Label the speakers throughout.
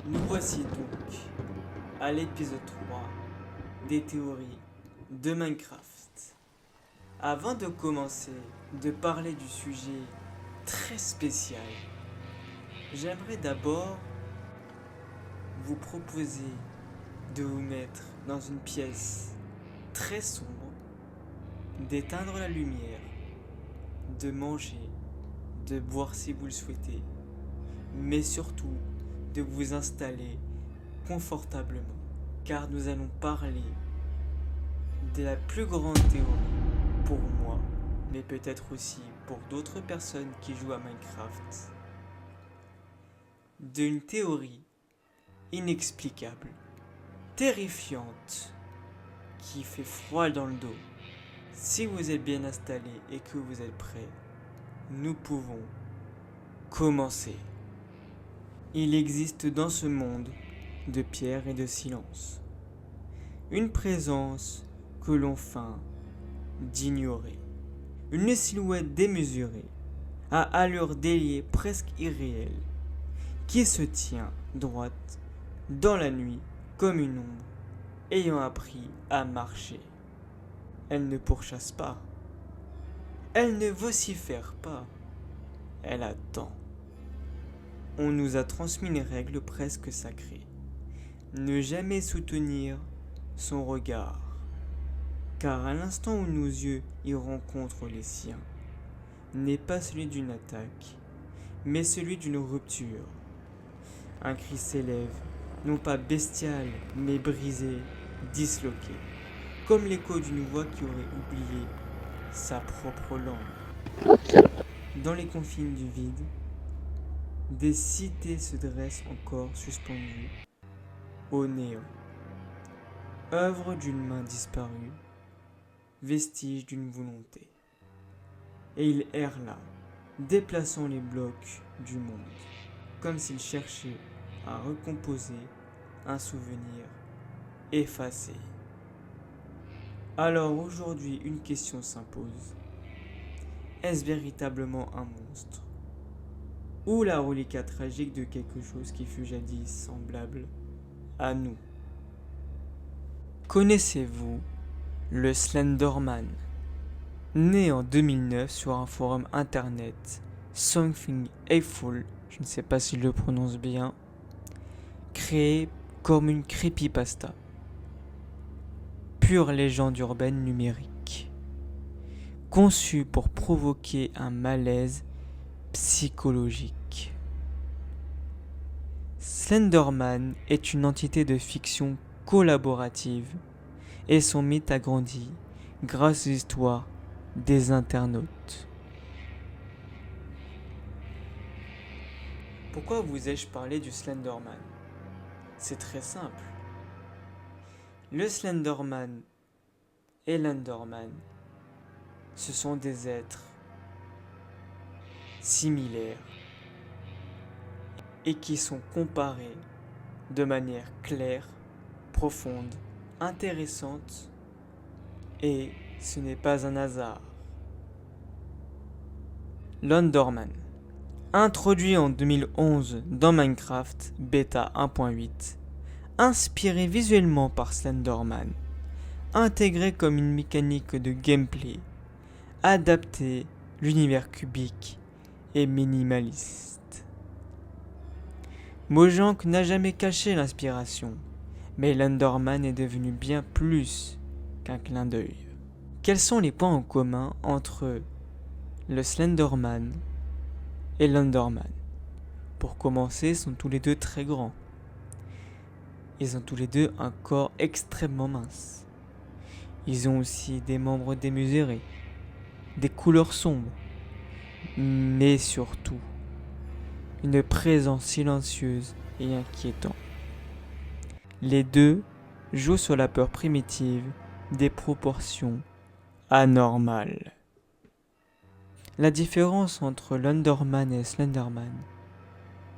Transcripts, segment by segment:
Speaker 1: Nous voici donc à l'épisode 3 des théories de Minecraft. Avant de commencer de parler du sujet très spécial, j'aimerais d'abord vous proposer de vous mettre dans une pièce très sombre, d'éteindre la lumière, de manger, de boire si vous le souhaitez, mais surtout de vous installer confortablement, car nous allons parler de la plus grande théorie pour moi, mais peut-être aussi pour d'autres personnes qui jouent à Minecraft, d'une théorie inexplicable, terrifiante, qui fait froid dans le dos. Si vous êtes bien installé et que vous êtes prêt, nous pouvons commencer. Il existe dans ce monde de pierre et de silence une présence que l'on feint d'ignorer, une silhouette démesurée, à allure déliée presque irréelle, qui se tient droite dans la nuit comme une ombre, ayant appris à marcher. Elle ne pourchasse pas, elle ne vocifère pas, elle attend. On nous a transmis une règle presque sacrée: ne jamais soutenir son regard, car à l'instant où nos yeux y rencontrent les siens, n'est pas celui d'une attaque, mais celui d'une rupture. Un cri s'élève, non pas bestial, mais brisé, disloqué, comme l'écho d'une voix qui aurait oublié sa propre langue. Dans les confines du vide, des cités se dressent encore suspendues au néant, œuvre d'une main disparue, vestige d'une volonté. Et il erre là, déplaçant les blocs du monde, comme s'il cherchait à recomposer un souvenir effacé. Alors aujourd'hui, une question s'impose. Est-ce véritablement un monstre, ou la reliquat tragique de quelque chose qui fut jadis semblable à nous? Connaissez-vous le Slenderman? Né en 2009 sur un forum internet, Something Awful, je ne sais pas si je le prononce bien, créé comme une creepypasta, pure légende urbaine numérique, conçue pour provoquer un malaise psychologique. Slenderman est une entité de fiction collaborative et son mythe a grandi grâce aux histoires des internautes. Pourquoi vous ai-je parlé du Slenderman? C'est très simple. Le Slenderman et l'Enderman, ce sont des êtres similaires et qui sont comparés de manière claire, profonde, intéressante, et ce n'est pas un hasard. L'Enderman, introduit en 2011 dans Minecraft Beta 1.8, inspiré visuellement par Slenderman, intégré comme une mécanique de gameplay, adapté, l'univers cubique et minimaliste. Mojang n'a jamais caché l'inspiration, mais l'Enderman est devenu bien plus qu'un clin d'œil. Quels sont les points en commun entre le Slenderman et l'Enderman? Pour commencer, ils sont tous les deux très grands. Ils ont tous les deux un corps extrêmement mince. Ils ont aussi des membres démesurés, des couleurs sombres, mais surtout une présence silencieuse et inquiétante. Les deux jouent sur la peur primitive des proportions anormales. La différence entre l'Enderman et Slenderman,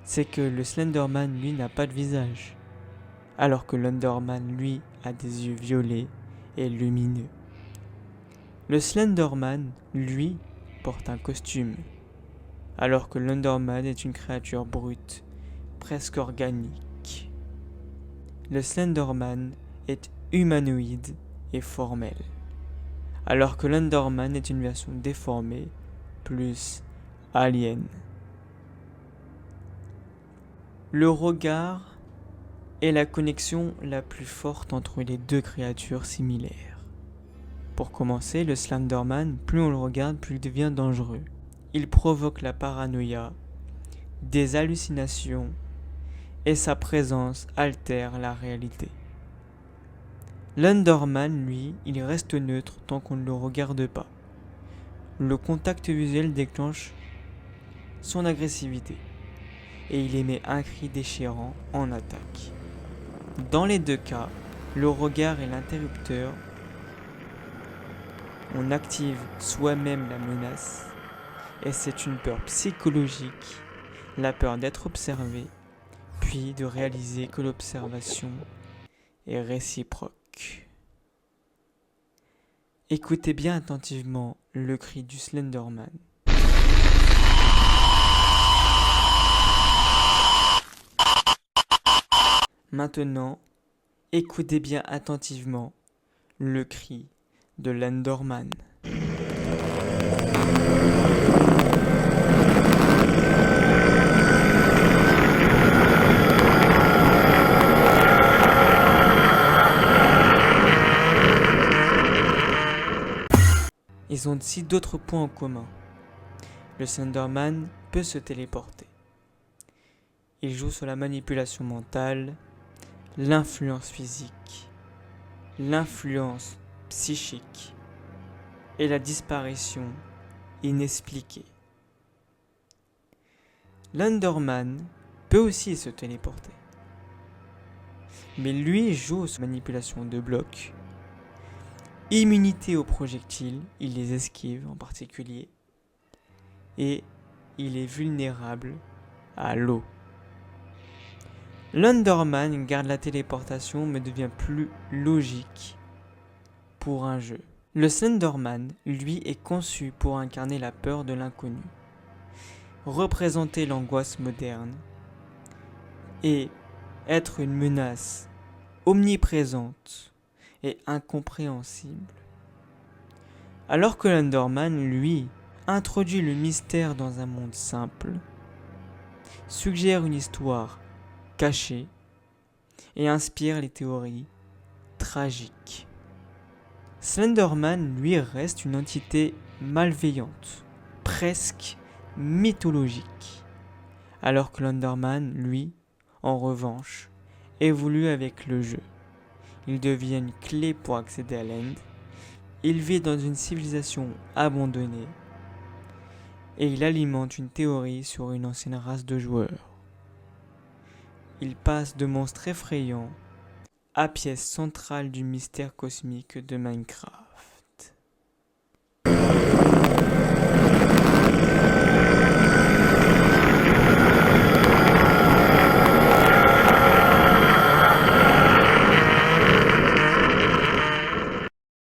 Speaker 1: c'est que le Slenderman, lui, n'a pas de visage, alors que l'Enderman, lui, a des yeux violets et lumineux. Le Slenderman, lui, porte un costume, alors que l'Enderman est une créature brute, presque organique. le Slenderman est humanoïde et formel, alors que l'Enderman est une version déformée, plus alien. Le regard est la connexion la plus forte entre les deux créatures similaires. Pour commencer, le Slenderman, plus on le regarde, plus il devient dangereux. Il provoque la paranoïa, des hallucinations, et sa présence altère la réalité. L'Enderman, lui, il reste neutre tant qu'on ne le regarde pas. Le contact visuel déclenche son agressivité, et il émet un cri déchirant en attaque. Dans les deux cas, le regard est l'interrupteur. On active soi-même la menace, et c'est une peur psychologique, la peur d'être observé, puis de réaliser que l'observation est réciproque. Écoutez bien attentivement le cri du Slenderman. Maintenant, écoutez bien attentivement le cri de l'Enderman. Ils ont aussi d'autres points en commun. Le Slenderman peut se téléporter. Il joue sur la manipulation mentale, l'influence physique, l'influence psychique et la disparition inexpliquée. L'Enderman peut aussi se téléporter. Mais lui joue sur manipulation de blocs, immunité aux projectiles, il les esquive en particulier, et il est vulnérable à l'eau. L'Enderman garde la téléportation mais devient plus logique pour un jeu. Le Slenderman, lui, est conçu pour incarner la peur de l'inconnu, représenter l'angoisse moderne et être une menace omniprésente et incompréhensible. Alors que l'Enderman, lui, introduit le mystère dans un monde simple, suggère une histoire cachée et inspire les théories tragiques. Slenderman, lui, reste une entité malveillante, presque mythologique, alors que l'Enderman, lui, en revanche, évolue avec le jeu. Il devient une clé pour accéder à l'End. Il vit dans une civilisation abandonnée et il alimente une théorie sur une ancienne race de joueurs. Il passe de monstres effrayants à pièce centrale du mystère cosmique de Minecraft.